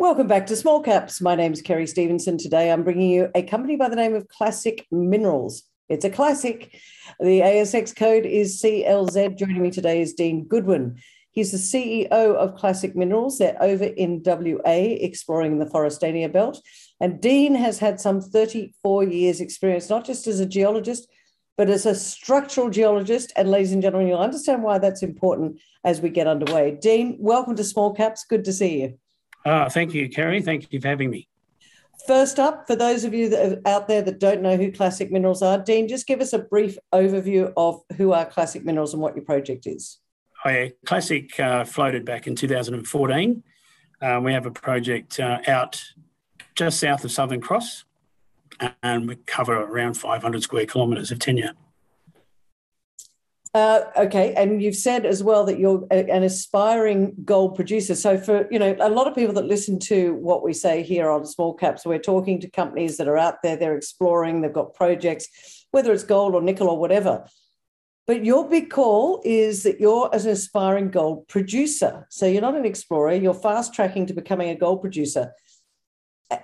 Welcome back to Small Caps. My name's Kerry Stevenson. Today I'm bringing you a company by the name of Classic Minerals. It's a classic. The ASX code is CLZ. Joining me today is Dean Goodwin. He's the CEO of Classic Minerals. They're over in WA exploring the Forrestania Belt. And Dean has had some 34 years experience, not just as a geologist, but as a structural geologist. And ladies and gentlemen, you'll understand why that's important as we get underway. Dean, welcome to Small Caps. Good to see you. Thank you, Kerry. Thank you for having me. First up, for those of you that are out there that don't know who Classic Minerals are, Dean, just give us a brief overview of who are Classic Minerals and what your project is. Classic floated back in 2014. We have a project out just south of Southern Cross, and we cover around 500 square kilometres of tenure. Okay, and you've said as well that you're an aspiring gold producer. So for, a lot of people that listen to what we say here on Small Caps, we're talking to companies that are out there, they're exploring, they've got projects, whether it's gold or nickel or whatever. But your big call is that you're an aspiring gold producer. So you're not an explorer, you're fast tracking to becoming a gold producer.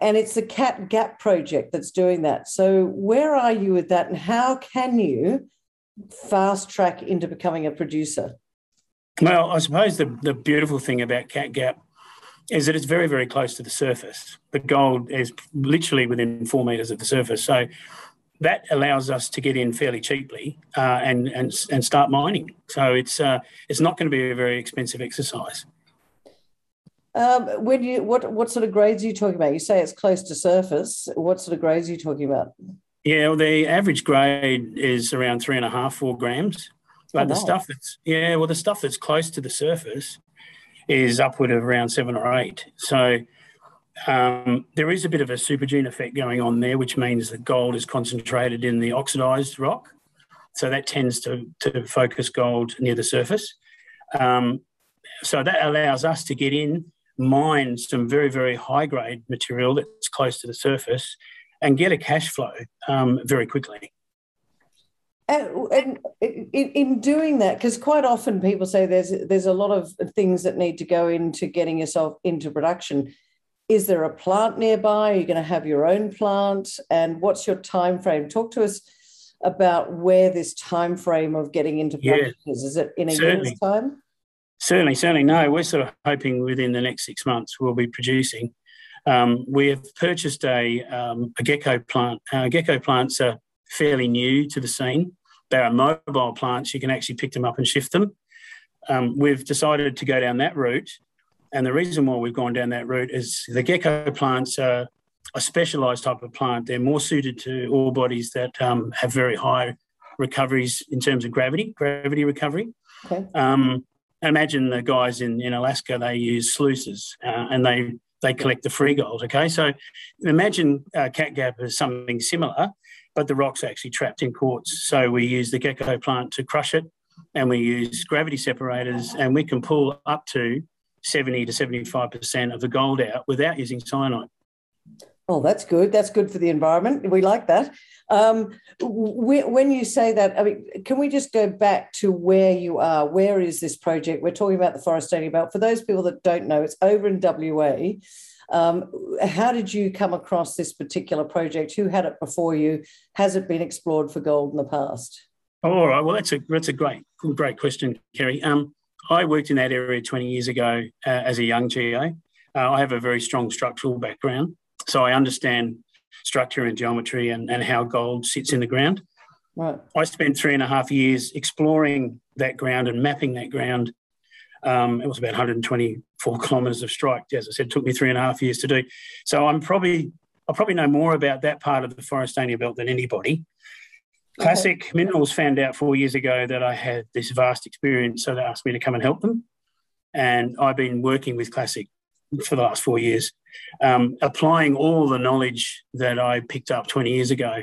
And it's the Cat Gap project that's doing that. So where are you with that, and how can you fast track into becoming a producer? Well, I suppose the beautiful thing about Cat Gap is that it's very, very close to the surface. The gold is literally within 4 metres of the surface. So that allows us to get in fairly cheaply and start mining. So it's not going to be a very expensive exercise. What sort of grades are you talking about? You say it's close to surface. What sort of grades are you talking about? Yeah, well, the average grade is around 3.5, 4 grams. But the stuff that's close to the surface is upward of around 7 or 8. So there is a bit of a supergene effect going on there, which means that gold is concentrated in the oxidised rock. So that tends to focus gold near the surface. So that allows us to get in, mine some very, very high-grade material that's close to the surface and get a cash flow very quickly. And in doing that, because quite often people say there's a lot of things that need to go into getting yourself into production. Is there a plant nearby? Are you going to have your own plant? And what's your time frame? Talk to us about where this time frame of getting into production is. Is it in a year's time? Certainly. No, we're sort of hoping within the next 6 months we'll be producing. We have purchased a gecko plant. Gecko plants are fairly new to the scene. They are mobile plants. You can actually pick them up and shift them. We've decided to go down that route. And the reason why we've gone down that route is the gecko plants are a specialised type of plant. They're more suited to ore bodies that have very high recoveries in terms of gravity recovery. Okay. Imagine the guys in Alaska, they use sluices and they collect the free gold, okay? So imagine Cat Gap as something similar, but the rock's actually trapped in quartz. So we use the gecko plant to crush it, and we use gravity separators, and we can pull up to 70 to 75% of the gold out without using cyanide. Oh, that's good. That's good for the environment. We like that. When you say that, I mean, can we just go back to where you are? Where is this project? We're talking about the Forrestania Belt. For those people that don't know, it's over in WA. How did you come across this particular project? Who had it before you? Has it been explored for gold in the past? All right. Well, that's a great question, Kerry. I worked in that area 20 years ago as a young geo. I have a very strong structural background, so I understand structure and geometry and how gold sits in the ground. Right. I spent 3.5 years exploring that ground and mapping that ground. It was about 124 kilometres of strike. As I said, it took me 3.5 years to do. So I probably know more about that part of the Forrestania Belt than anybody. Okay. Classic Minerals found out 4 years ago that I had this vast experience, so they asked me to come and help them. And I've been working with Classic for the last 4 years, applying all the knowledge that I picked up 20 years ago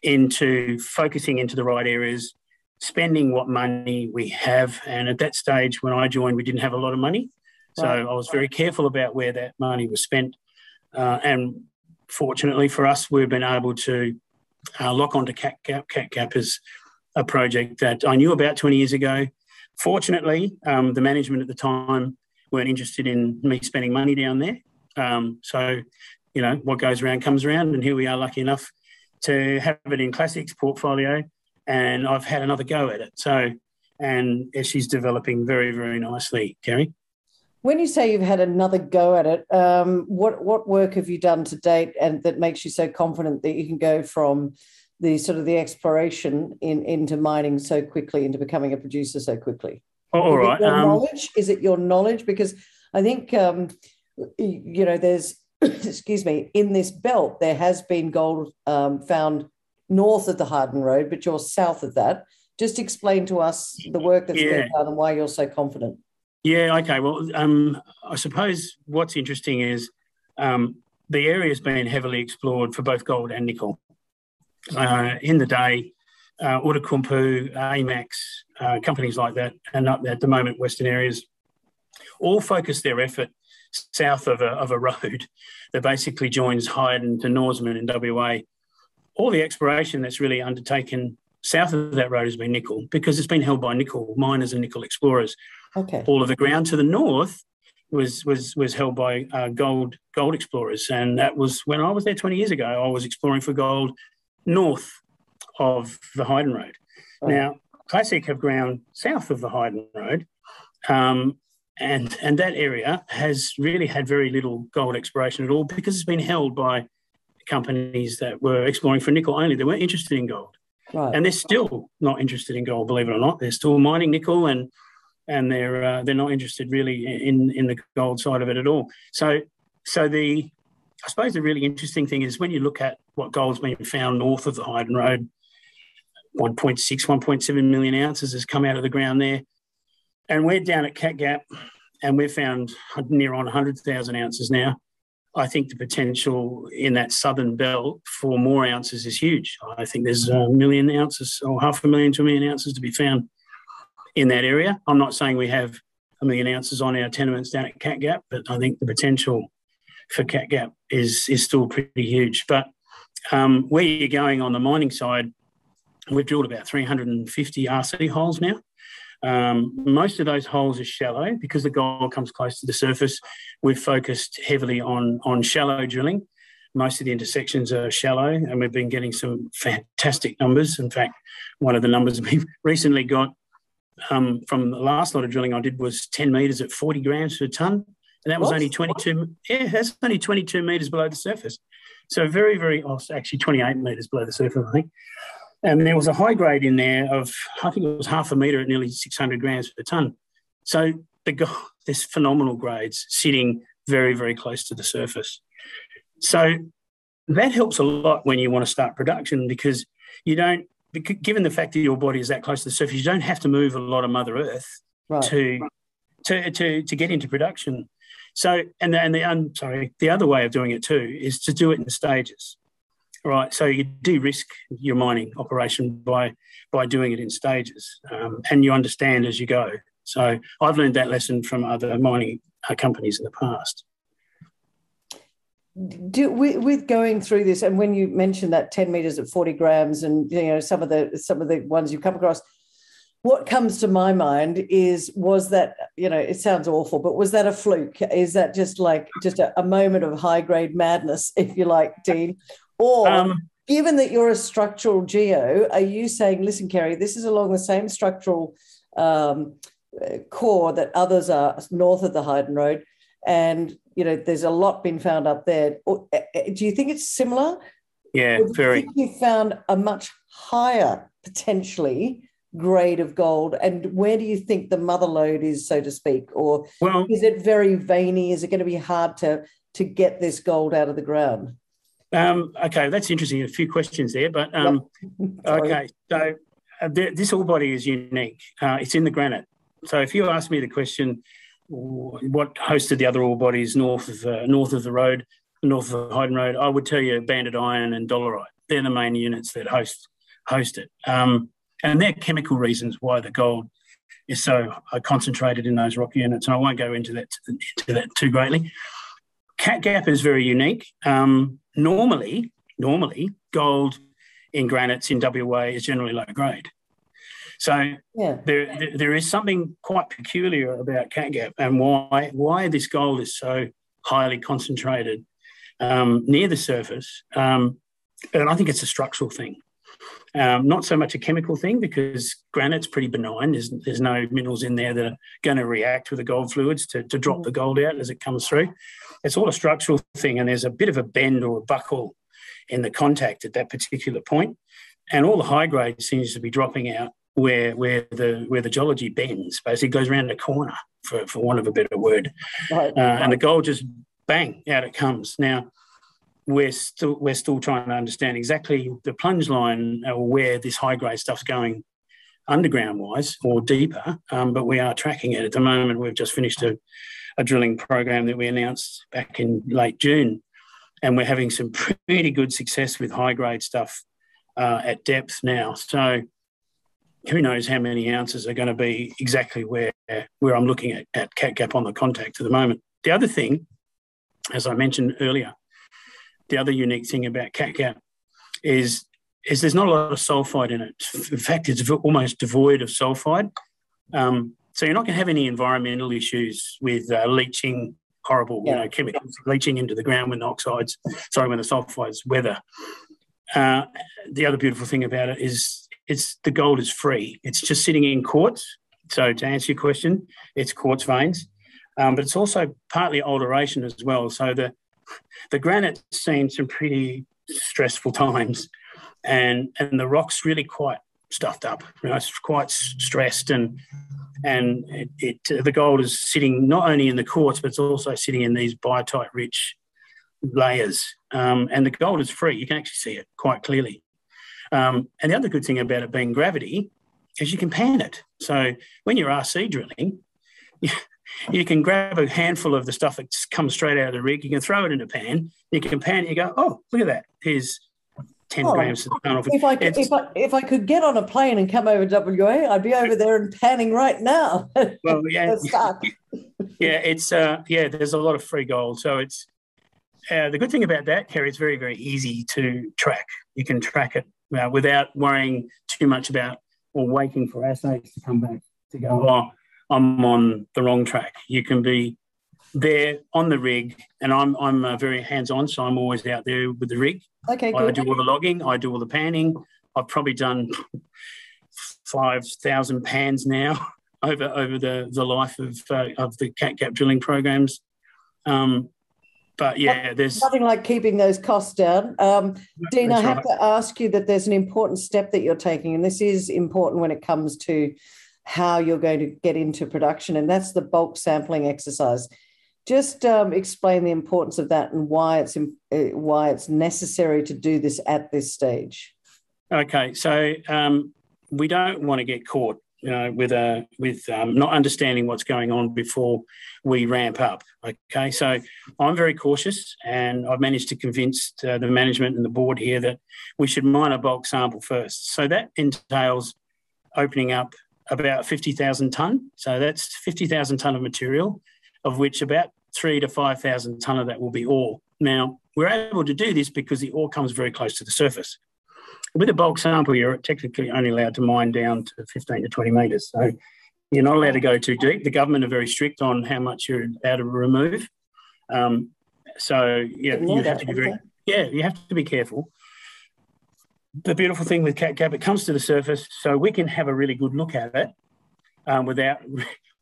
into focusing into the right areas, spending what money we have. And at that stage, when I joined, we didn't have a lot of money. So I was very careful about where that money was spent. And fortunately for us, we've been able to lock onto Cat Gap. Cat Gap is a project that I knew about 20 years ago. Fortunately, the management at the time weren't interested in me spending money down there. So, you know, what goes around comes around, and here we are lucky enough to have it in Classic's portfolio, and I've had another go at it. So, and she's developing very, very nicely, Kerry. When you say you've had another go at it, what work have you done to date, and that makes you so confident that you can go from the sort of the exploration into mining so quickly, into becoming a producer so quickly? All right. Knowledge? Is it your knowledge? Because I think, you know, there's, excuse me, in this belt, there has been gold found north of the Harden Road, but you're south of that. Just explain to us the work that's been done and why you're so confident. Yeah, okay. Well, I suppose what's interesting is the area's been heavily explored for both gold and nickel. In the day, Outokumpu, AMAX, companies like that, and up at the moment, Western Areas, all focus their effort south of a road that basically joins Hyden to Norseman in WA. All the exploration that's really undertaken south of that road has been nickel, because it's been held by nickel miners and nickel explorers. Okay. All of the ground to the north was held by gold explorers, and that was when I was there 20 years ago. I was exploring for gold north of the Hyden Road. Oh. Now, Classic have ground south of the Hyden Road, and that area has really had very little gold exploration at all, because it's been held by companies that were exploring for nickel only. They weren't interested in gold. Right. And they're still not interested in gold, believe it or not. They're still mining nickel, and they're not interested really in the gold side of it at all. So I suppose the really interesting thing is when you look at what gold's been found north of the Hyden Road, 1.7 million ounces has come out of the ground there. And we're down at Cat Gap, and we've found near on 100,000 ounces now. I think the potential in that southern belt for more ounces is huge. I think there's 1 million ounces, or 500,000 to 1 million ounces to be found in that area. I'm not saying we have 1 million ounces on our tenements down at Cat Gap, but I think the potential for Cat Gap is still pretty huge. But where you're going on the mining side, we've drilled about 350 RC holes now. Most of those holes are shallow because the gold comes close to the surface. We've focused heavily on shallow drilling. Most of the intersections are shallow, and we've been getting some fantastic numbers. In fact, one of the numbers we've recently got from the last lot of drilling I did was 10 metres at 40 grams per tonne. And that was only 22, that's only 22 metres below the surface. So very, very, actually 28 metres below the surface, I think. And there was a high grade in there of, I think it was 0.5 metre at nearly 600 grams per tonne. So there's phenomenal grades sitting very, very close to the surface. So that helps a lot when you want to start production, because you don't, given the fact that your body is that close to the surface, you don't have to move a lot of Mother Earth to get into production. So, the other way of doing it too is to do it in stages. Right, so you de-risk your mining operation by doing it in stages, and you understand as you go. So I've learned that lesson from other mining companies in the past. With going through this, and when you mentioned that 10 metres at 40 grams, and you know some of the ones you come across, what comes to my mind was that, you know, it sounds awful, but was that a fluke? Is that just a moment of high grade madness, if you like, Dean? Or given that you're a structural geo, are you saying, listen, Kerry, this is along the same structural core that others are north of the Hyden Road, and, you know, there's a lot been found up there. Do you think it's similar? Yeah, or do very. you think you found a much higher, potentially, grade of gold? And where do you think the mother lode is, so to speak? Or is it very veiny? Is it going to be hard to get this gold out of the ground? Okay, that's interesting. A few questions there, but okay. So this ore body is unique. It's in the granite. So if you ask me the question, what hosted the other ore bodies north of the road, north of the Hyden Road, I would tell you banded iron and dolerite. They're the main units that host it. And there are chemical reasons why the gold is so concentrated in those rock units, and I won't go into that too greatly. Cat Gap is very unique. Normally, gold in granites in WA is generally low grade. So there is something quite peculiar about Cat Gap, and why this gold is so highly concentrated near the surface. And I think it's a structural thing. Not so much a chemical thing, because granite's pretty benign. There's no minerals in there that are going to react with the gold fluids to drop the gold out as it comes through. It's all a structural thing, and there's a bit of a bend or a buckle in the contact at that particular point. And all the high grade seems to be dropping out where the geology bends, basically goes around a corner, for want of a better word. Right. And the gold just bang, out it comes. Now, we're still trying to understand exactly the plunge line or where this high grade stuff's going underground wise or deeper, but we are tracking it at the moment. We've just finished a drilling program that we announced back in late June, and we're having some pretty good success with high grade stuff at depth now. So who knows how many ounces are going to be exactly where I'm looking at Cat Gap on the contact at the moment. The other thing, as I mentioned earlier, the other unique thing about Cat Gap is there's not a lot of sulfide in it. In fact, it's almost devoid of sulfide. So you're not going to have any environmental issues with leaching, horrible chemicals leaching into the ground when the sulfides weather. The other beautiful thing about it is the gold is free. It's just sitting in quartz. So to answer your question, it's quartz veins, but it's also partly alteration as well. So the granite's seen some pretty stressful times, and the rock's really quite stuffed up. It's quite stressed, and the gold is sitting not only in the quartz, but it's also sitting in these biotite-rich layers. And the gold is free. You can actually see it quite clearly. And the other good thing about it being gravity is you can pan it. So when you're RC drilling, you can grab a handful of the stuff that comes straight out of the rig, you can throw it in a pan, you can pan it, you go, oh, look at that, here's 10 grams to the ton. If I could get on a plane and come over WA, I'd be over there and panning right now. Well, yeah. There's a lot of free gold. So it's the good thing about that, Kerry, it's very, very easy to track. You can track it without worrying too much about or waiting for assays to come back to go, oh, I'm on the wrong track. You can be there on the rig, and I'm very hands-on, so I'm always out there with the rig. Okay, good. I do all the logging, I do all the panning. I've probably done 5,000 pans now over the life of the Cat Gap drilling programs. But yeah, there's nothing like keeping those costs down. Dean, I have to ask you that there's an important step that you're taking, and this is important when it comes to how you're going to get into production, and that's the bulk sampling exercise. Just explain the importance of that and why it's necessary to do this at this stage. Okay, so we don't want to get caught, with not understanding what's going on before we ramp up. Okay, so I'm very cautious, and I've managed to convince the management and the board here that we should mine a bulk sample first. So that entails opening up about 50,000 tonne. So that's 50,000 tonne of material, of which about 3,000 to 5,000 tonne of that will be ore. Now, we're able to do this because the ore comes very close to the surface. With a bulk sample, you're technically only allowed to mine down to 15 to 20 metres. So you're not allowed to go too deep. The government are very strict on how much you're allowed to remove. You have to be careful. The beautiful thing with Cat Gap, it comes to the surface, so we can have a really good look at it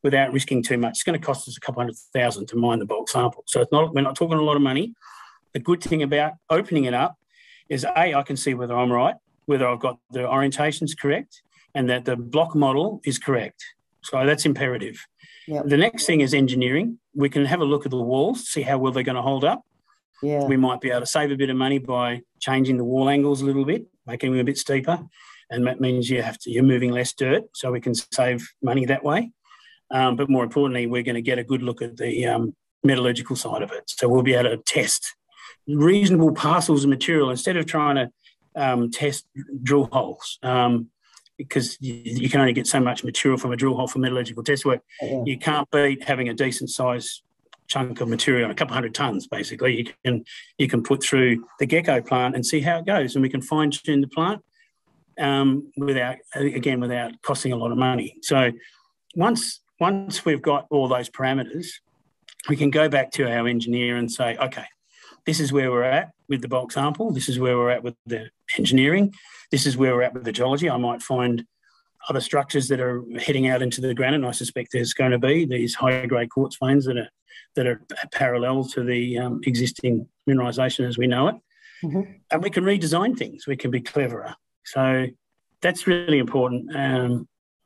without risking too much. It's going to cost us a couple $100,000 to mine the bulk sample. So we're not talking a lot of money. The good thing about opening it up is, I can see whether I'm right, whether I've got the orientations correct, and that the block model is correct. So that's imperative. Yep. The next thing is engineering. We can have a look at the walls, see how well they're going to hold up. Yeah. We might be able to save a bit of money by changing the wall angles a little bit, making them a bit steeper, and that means you're moving less dirt, so we can save money that way. But more importantly, we're going to get a good look at the metallurgical side of it. So we'll be able to test reasonable parcels of material instead of trying to test drill holes, because you can only get so much material from a drill hole for metallurgical test work. Yeah. You can't beat having a decent size chunk of material, a couple 100 tonnes basically. You can put through the Gecko plant and see how it goes, and we can fine tune the plant without costing a lot of money. So once we've got all those parameters, we can go back to our engineer and say, okay, this is where we're at with the bulk sample. This is where we're at with the engineering. This is where we're at with the geology. I might find other structures that are heading out into the granite. And I suspect there's going to be these high-grade quartz veins that are parallel to the existing mineralisation as we know it. Mm-hmm. And we can redesign things. We can be cleverer. So that's really important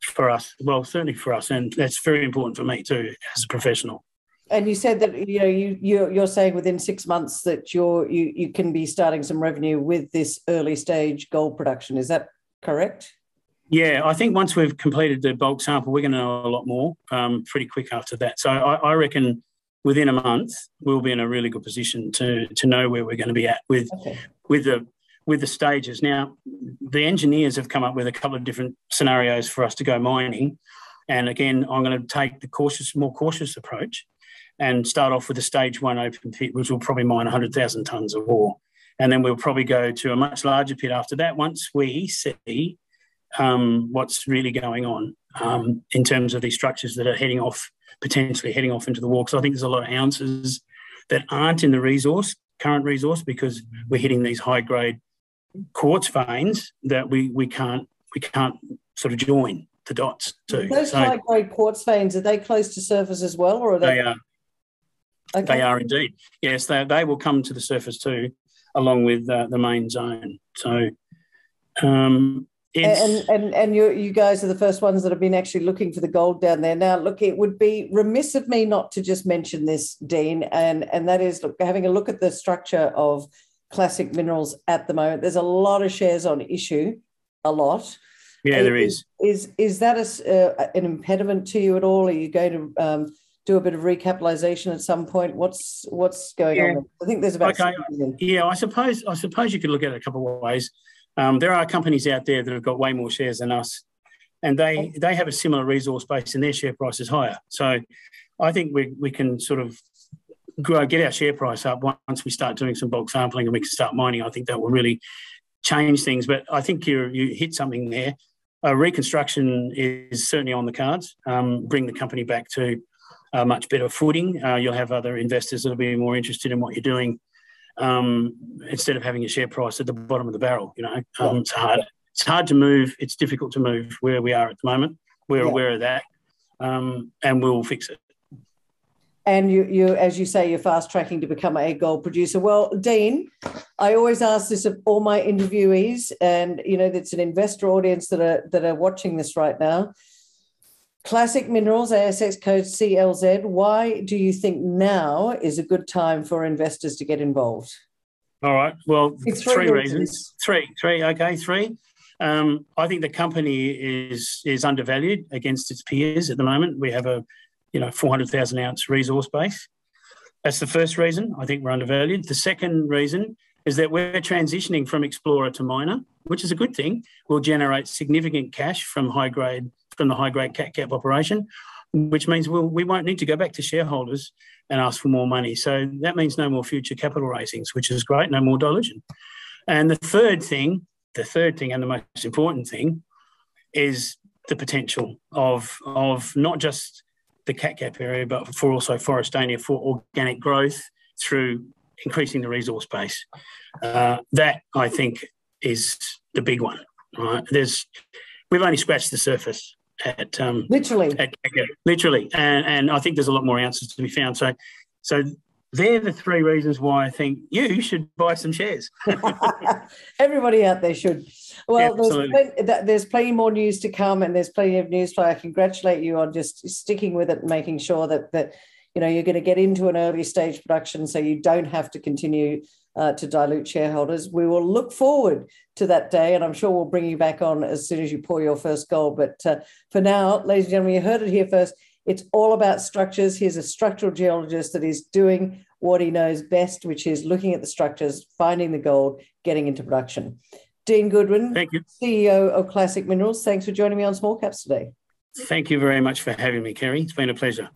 for us. Well, certainly for us, and that's very important for me too as a professional. And you said that you're saying within 6 months that you can be starting some revenue with this early stage gold production. Is that correct? Yeah, I think once we've completed the bulk sample, we're going to know a lot more pretty quick after that. So I reckon within a month we'll be in a really good position to know where we're going to be at with the stages. Now, the engineers have come up with a couple of different scenarios for us to go mining, and again, I'm going to take the more cautious approach and start off with a stage 1 open pit, which will probably mine 100,000 tonnes of ore. And then we'll probably go to a much larger pit after that once we see what's really going on in terms of these structures that are potentially heading off into the wall. Because I think there's a lot of ounces that aren't in the current resource, because we're hitting these high-grade quartz veins that we can't sort of join the dots to. Those high-grade quartz veins, are they close to surface as well, or are they? They are. Okay. They are indeed. Yes, they will come to the surface too, along with the main zone. So, and you guys are the first ones that have been actually looking for the gold down there. Now, look, it would be remiss of me not to just mention this, Dean, and that is having a look at the structure of Classic Minerals at the moment. There's a lot of shares on issue, a lot. Yeah, there is. Is that an impediment to you at all? Are you going to do a bit of recapitalisation at some point? What's going on? I think there's about. Okay. Yeah, I suppose you could look at it a couple of ways. There are companies out there that have got way more shares than us, and they have a similar resource base, and their share price is higher. So I think we can sort of get our share price up once we start doing some bulk sampling and we can start mining. I think that will really change things. But I think you hit something there. Reconstruction is certainly on the cards. Bring the company back to a much better footing. You'll have other investors that will be more interested in what you're doing, instead of having a share price at the bottom of the barrel. It's hard. It's hard to move. It's difficult to move where we are at the moment. We're aware of that, and we'll fix it. And you, as you say, you're fast tracking to become a gold producer. Well, Dean, I always ask this of all my interviewees, and it's an investor audience that are watching this right now. Classic Minerals, ASX code CLZ. Why do you think now is a good time for investors to get involved? All right. Well, three reasons. Three. Okay, three. I think the company is undervalued against its peers at the moment. We have a 400,000 ounce resource base. That's the first reason. I think we're undervalued. The second reason is that we're transitioning from explorer to miner, which is a good thing. We'll generate significant cash from the high-grade cat-cap operation, which means we won't need to go back to shareholders and ask for more money. So that means no more future capital raisings, which is great, no more dilution. And the third thing and the most important thing is the potential of not just the cat-cap area, but for also Forestania for organic growth through increasing the resource base. That, I think, is the big one. Right? We've only scratched the surface at literally, and I think there's a lot more ounces to be found. So they're the three reasons why I think you should buy some shares. Everybody out there should. Well, yeah, there's plenty more news to come, and there's plenty of news flow. I congratulate you on just sticking with it and making sure that you're going to get into an early stage production, so you don't have to continue to dilute shareholders. We will look forward to that day, and I'm sure we'll bring you back on as soon as you pour your first gold. But for now, ladies and gentlemen, you heard it here first. It's all about structures. Here's a structural geologist that is doing what he knows best, which is looking at the structures, finding the gold, getting into production. Dean Goodwin, thank you. CEO of Classic Minerals. Thanks for joining me on Small Caps today. Thank you very much for having me, Kerry. It's been a pleasure.